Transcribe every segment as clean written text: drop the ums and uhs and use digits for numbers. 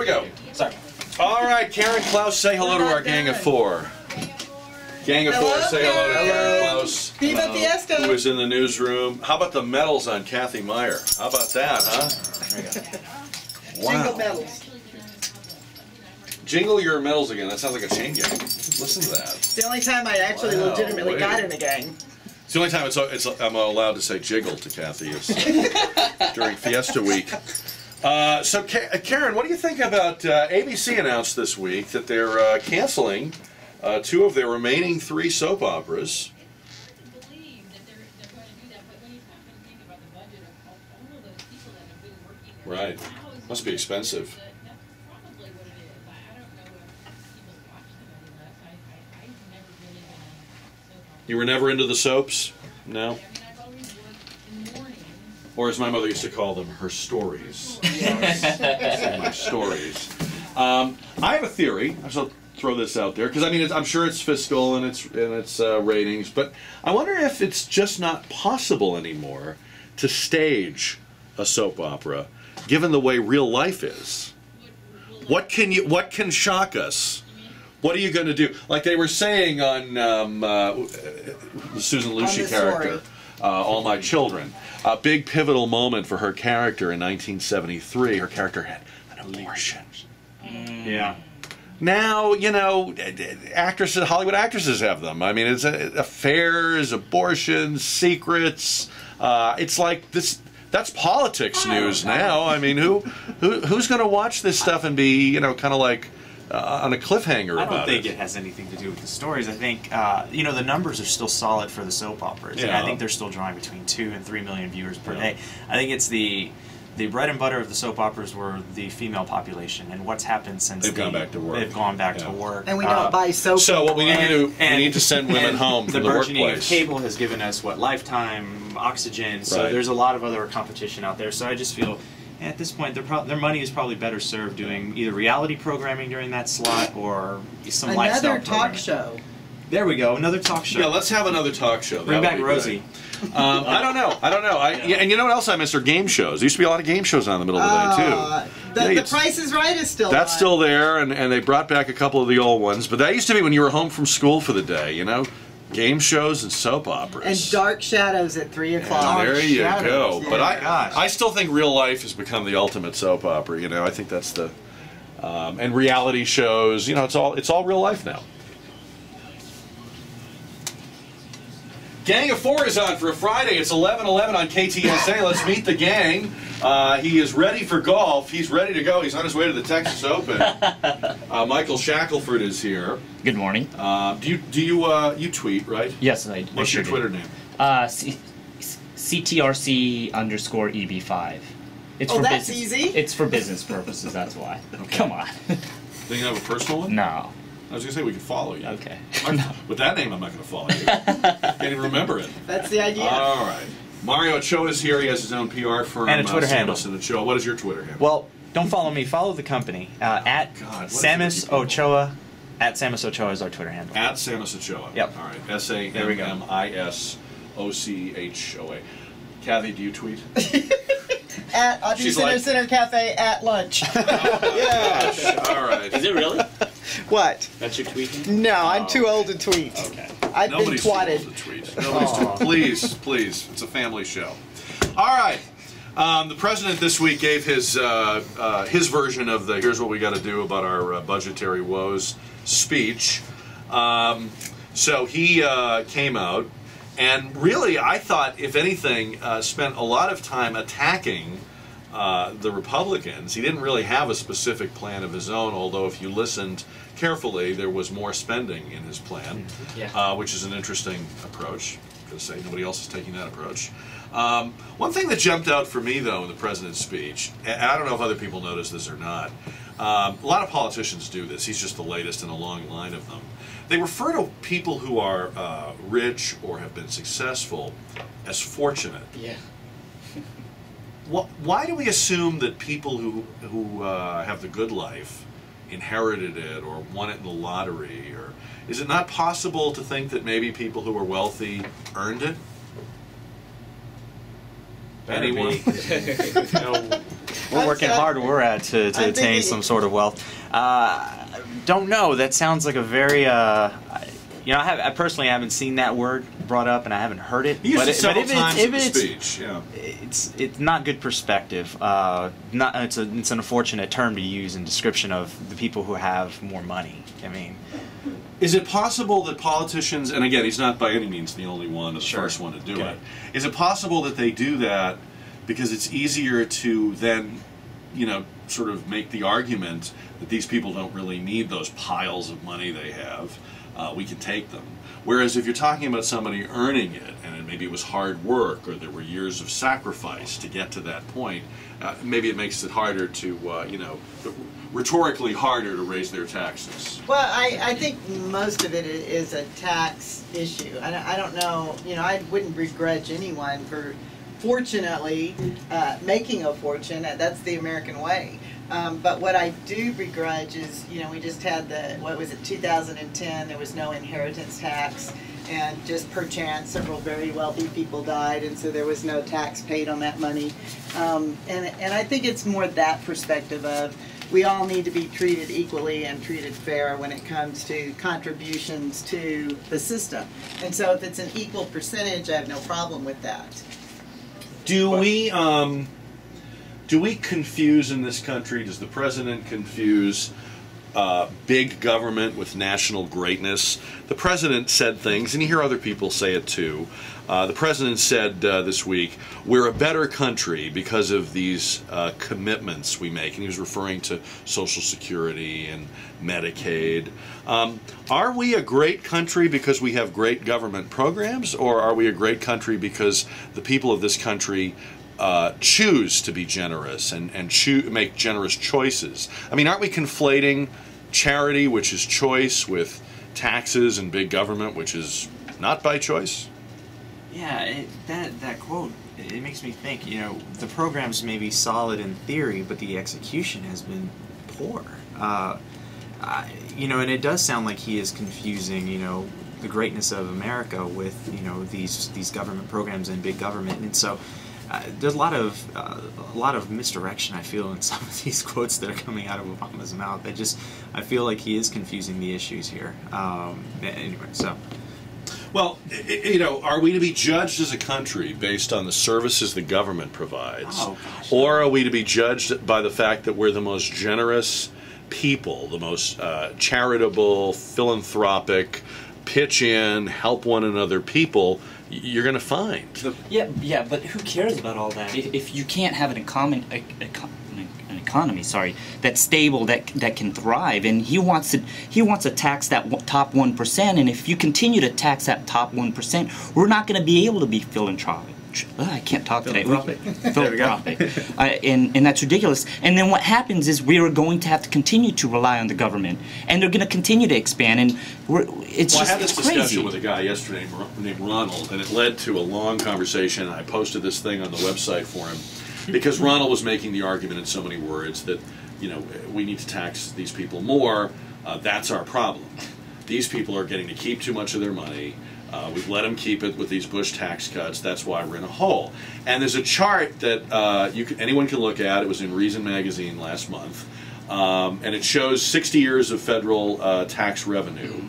we go. Sorry. All right, Karen Klaus, say hello to our gang of four. Gang of four, say hello to Karen Klaus, Viva Fiesta. who is in the newsroom. How about the medals on Cathey Meyer? How about that, huh? Wow. Jingle medals. Jingle your medals again. That sounds like a chain gang. Listen to that. It's the only time I actually legitimately got in a gang. It's the only time I'm allowed to say jiggle to Cathey is during Fiesta Week. So, Karen, what do you think about ABC announced this week that they're canceling 2 of their remaining 3 soap operas? Right. Must be expensive. You were never into the soaps? No? Or as my mother used to call them, her stories. Yes. My stories. I have a theory. I shall throw this out there because I mean I'm sure it's fiscal and it's ratings, but I wonder if it's just not possible anymore to stage a soap opera, given the way real life is. What can shock us? What are you going to do? Like they were saying on the Susan Lucci character, All My Children. A big pivotal moment for her character in 1973. Her character had an abortion. Yeah. Now, you know, actresses, Hollywood actresses have them. I mean, it's affairs, abortions, secrets. It's like this. That's politics news now. I mean, who's going to watch this stuff and be, you know, kind of like on a cliffhanger about it? I don't think it has anything to do with the stories. I think, you know, the numbers are still solid for the soap operas. Yeah. And I think they're still drawing between 2 and 3 million viewers per day. I think it's the bread and butter of the soap operas were the female population, and what's happened since they've gone back to work. They've gone back to work. And we don't buy soap. So what we need to do, we need to send women home from the burgeoning workplace. of cable has given us, what, Lifetime, Oxygen, so there's a lot of other competition out there. So I just feel, at this point, their money is probably better served doing either reality programming during that slot or some lifestyle another talk programming. show. There we go, another talk show. Yeah, let's have another talk show. Bring back Rosie. I don't know. And you know what else I miss are game shows. There used to be a lot of game shows on in the middle of the day, too. The Price is Right is still That's on. still there, and they brought back a couple of the old ones. But that used to be when you were home from school for the day, you know? Game shows and soap operas. And Dark Shadows at 3 o'clock. Yeah, there you go. Yeah. But I still think real life has become the ultimate soap opera, you know? I think that's the... and reality shows, you know, it's all real life now. Gang of Four is on for a Friday. It's 11:11 on KTSA. Let's meet the gang. He is ready for golf. He's ready to go. He's on his way to the Texas Open. Michael Shakelford is here. Good morning. Do you tweet, right? Yes, I What's your Twitter name? CTRC_EB5. It's for that's business. easy. It's for business purposes. That's why. Okay. Come on. Do you have a personal one? No. I was going to say we could follow you. Okay. With that name, I'm not going to follow you. Can't even remember it. That's the idea. All right. Mario Ochoa is here. He has his own PR firm. And a Twitter handle. Sammis and Ochoa. What is your Twitter handle? Well, don't follow me. Follow the company. At Sammis Ochoa. At Sammis Ochoa is our Twitter handle. At Sammis Ochoa. Yep. All right. SAMMISOCHOA. Cathey, do you tweet? At Audrey Center Cafe at lunch. Yeah. All right. Is it really? What? That's your tweet? No, I'm too old to tweet. Okay. I've Nobody's been twatted. too old to tweet. Nobody's too. Please, please. It's a family show. All right. The president this week gave his version of the "Here's what we got to do about our budgetary woes" speech. So he came out and really, I thought, if anything, spent a lot of time attacking the Republicans. He didn't really have a specific plan of his own, although if you listened carefully, there was more spending in his plan, which is an interesting approach. I'm going to say nobody else is taking that approach. One thing that jumped out for me, though, in the president's speech, and I don't know if other people noticed this or not, a lot of politicians do this. He's just the latest in a long line of them. They refer to people who are rich or have been successful as fortunate. Yeah. Why do we assume that people who have the good life inherited it or won it in the lottery? Or is it not possible to think that maybe people who are wealthy earned it? Anyone? We're working hard where we're at to attain some sort of wealth. Don't know. That sounds like a very, I personally haven't seen that word brought up, and I haven't heard it. He used it several times in the speech. Yeah. It's not good perspective. It's an unfortunate term to use in description of the people who have more money. I mean, is it possible that politicians, and again, he's not by any means the only one, or the first one to do it. Is it possible that they do that because it's easier to then, sort of make the argument that these people don't really need those piles of money they have? We can take them. Whereas if you're talking about somebody earning it, and maybe it was hard work, or there were years of sacrifice to get to that point, maybe it makes it harder to, rhetorically harder to raise their taxes. Well, I think most of it is a tax issue. I don't know, I wouldn't begrudge anyone for, fortunately, making a fortune. That's the American way. But what I do begrudge is, we just had 2010, there was no inheritance tax, and just perchance several very wealthy people died, and so there was no tax paid on that money. And I think it's more that perspective of, we all need to be treated equally and treated fair when it comes to contributions to the system. And so if it's an equal percentage, I have no problem with that. Do we confuse in this country, does the president confuse big government with national greatness? The president said things, and you hear other people say it too. The president said this week, we're a better country because of these commitments we make. And he was referring to Social Security and Medicaid. Are we a great country because we have great government programs, or are we a great country because the people of this country choose to be generous and make generous choices? I mean, aren't we conflating charity, which is choice, with taxes and big government, which is not by choice? Yeah, that quote, it makes me think, the programs may be solid in theory, but the execution has been poor. And it does sound like he is confusing, the greatness of America with, these government programs and big government. And so there's a lot of misdirection, I feel, in some of these quotes that are coming out of Obama's mouth. I feel like he is confusing the issues here. Anyway, so. Well, are we to be judged as a country based on the services the government provides? Oh, gosh. Or are we to be judged by the fact that we're the most generous people, the most charitable, philanthropic, pitch in, help one another people you're going to find? Yeah, but who cares about all that if you can't have an economy that's stable, that can thrive? And he wants to tax that top 1%, and if you continue to tax that top 1%, we're not going to be able to be philanthropic. I can't talk today. Philanthropic. And that's ridiculous. And then what happens is we are going to have to continue to rely on the government, and they're going to continue to expand. And I had this discussion with a guy yesterday named Ronald, and it led to a long conversation. I posted this thing on the website for him because Ronald was making the argument in so many words that we need to tax these people more. That's our problem. These people are getting to keep too much of their money. We've let them keep it with these Bush tax cuts. That's why we're in a hole. And there's a chart that anyone can look at. It was in Reason magazine last month. And it shows 60 years of federal tax revenue.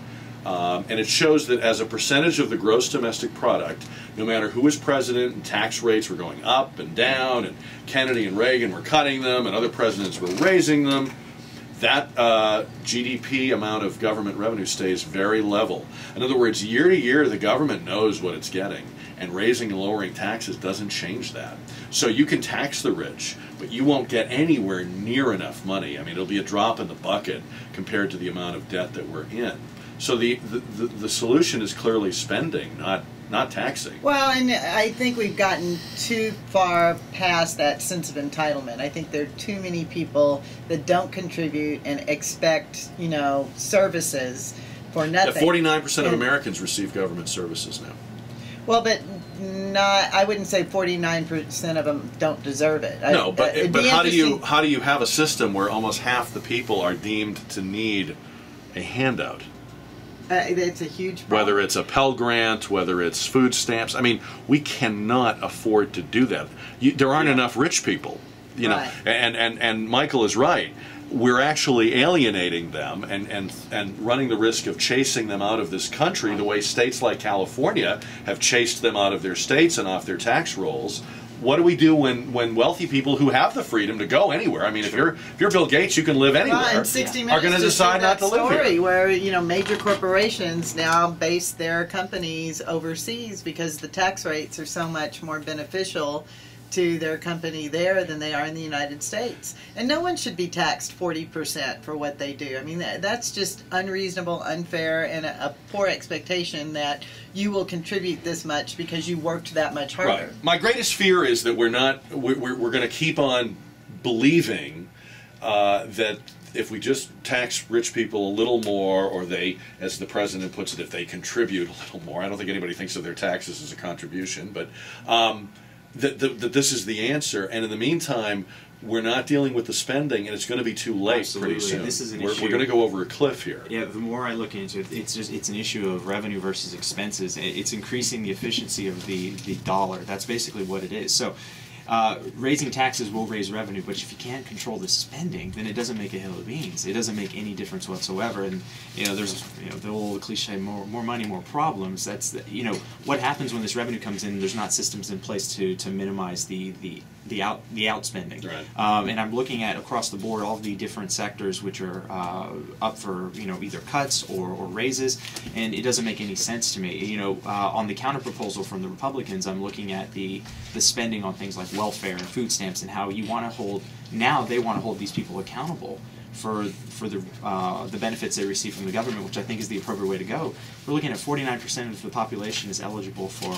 And it shows that as a percentage of the gross domestic product, no matter who was president, and tax rates were going up and down, and Kennedy and Reagan were cutting them, and other presidents were raising them, that GDP amount of government revenue stays very level. In other words, year to year, the government knows what it's getting, and raising and lowering taxes doesn't change that. So you can tax the rich, but you won't get anywhere near enough money. I mean, it'll be a drop in the bucket compared to the amount of debt that we're in. So the solution is clearly spending, not taxing. Well, and I think we've gotten too far past that sense of entitlement. I think there are too many people that don't contribute and expect, services for nothing. 49% of Americans receive government services now. Well, but I wouldn't say 49% of them don't deserve it. No, but how do you have a system where almost half the people are deemed to need a handout? It's a huge problem. Whether it's a Pell Grant, whether it's food stamps. I mean, we cannot afford to do that. There aren't enough rich people, you know. Right. And Michael is right. We're actually alienating them and running the risk of chasing them out of this country the way states like California have chased them out of their states and off their tax rolls. What do we do when wealthy people who have the freedom to go anywhere? I mean, if you're Bill Gates, you can live anywhere. Well, and 60 are going to decide not to live here. Where major corporations now base their companies overseas because the tax rates are so much more beneficial to their company there than they are in the United States. And no one should be taxed 40% for what they do. I mean, that's just unreasonable, unfair, and a poor expectation that you will contribute this much because you worked that much harder. Right. My greatest fear is that we're going to keep on believing that if we just tax rich people a little more, or they, as the president puts it, if they contribute a little more. I don't think anybody thinks of their taxes as a contribution, but that this is the answer. And in the meantime, we're not dealing with the spending, and it's going to be too late. Absolutely. Pretty soon. This is an we're issue. We're going to go over a cliff here. Yeah, the more I look into it, it's an issue of revenue versus expenses. It's increasing the efficiency of the dollar. That's basically what it is. So raising taxes will raise revenue, but if you can't control the spending, then it doesn't make a hill of beans. It doesn't make any difference whatsoever. And there's the old cliche, more money, more problems. That's what happens when this revenue comes in. There's not systems in place to minimize the outspending. Right. And I'm looking at across the board all the different sectors which are up for either cuts or raises, and it doesn't make any sense to me. On the counter proposal from the Republicans, I'm looking at the spending on things like welfare and food stamps, and how they want to hold these people accountable for the benefits they receive from the government, which I think is the appropriate way to go. We're looking at 49% of the population is eligible for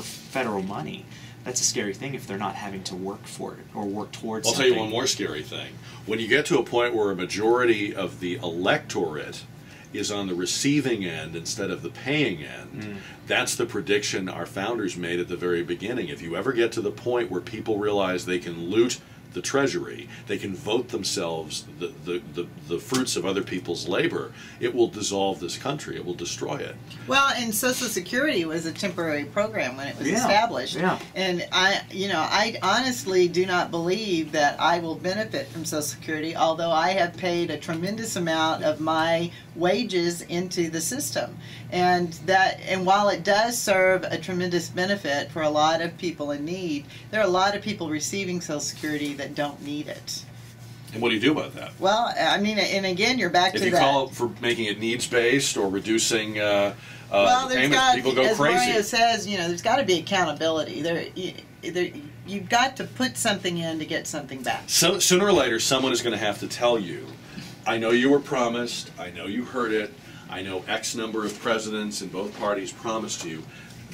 federal money. That's a scary thing if they're not having to work for it or work towards I'll something. tell you one more scary thing. When you get to a point where a majority of the electorate is on the receiving end instead of the paying end, that's the prediction our founders made at the very beginning. If you ever get to the point where people realize they can loot the treasury, they can vote themselves the fruits of other people's labor, it will dissolve this country. It will destroy it. Well, and Social Security was a temporary program when it was established. Yeah. And I honestly do not believe that I will benefit from Social Security, although I have paid a tremendous amount of my wages into the system. And while it does serve a tremendous benefit for a lot of people in need, there are a lot of people receiving Social Security that don't need it. And what do you do about that? Well, I mean, and again, you're back to that. If you call for making it needs-based or reducing payments, people go as crazy. Mario says, there's got to be accountability. You've got to put something in to get something back. So, sooner or later, someone is going to have to tell you, I know you were promised, I know you heard it, I know X number of presidents in both parties promised you,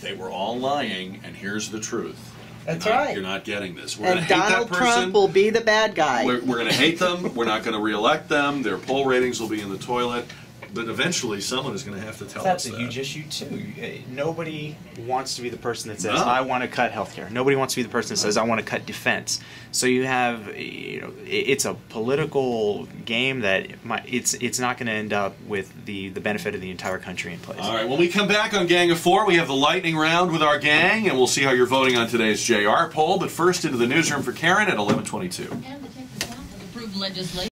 they were all lying, and here's the truth. That's right. You're not getting this. We're going And to hate Donald that person. Trump will be the bad guy. We're going to hate them. We're not going to reelect them. Their poll ratings will be in the toilet. But eventually, someone is going to have to tell us That's a that. huge issue too. Nobody wants to be the person that says, No. "I want to cut healthcare." Nobody wants to be the person that says, "I want to cut defense." So you have, it's a political game that it's not going to end up with the benefit of the entire country in place. All right, when we come back on Gang of Four, we have the lightning round with our gang, and we'll see how you're voting on today's JR poll. But first, into the newsroom for Karen at 11:22. And the Texas House has approved legislation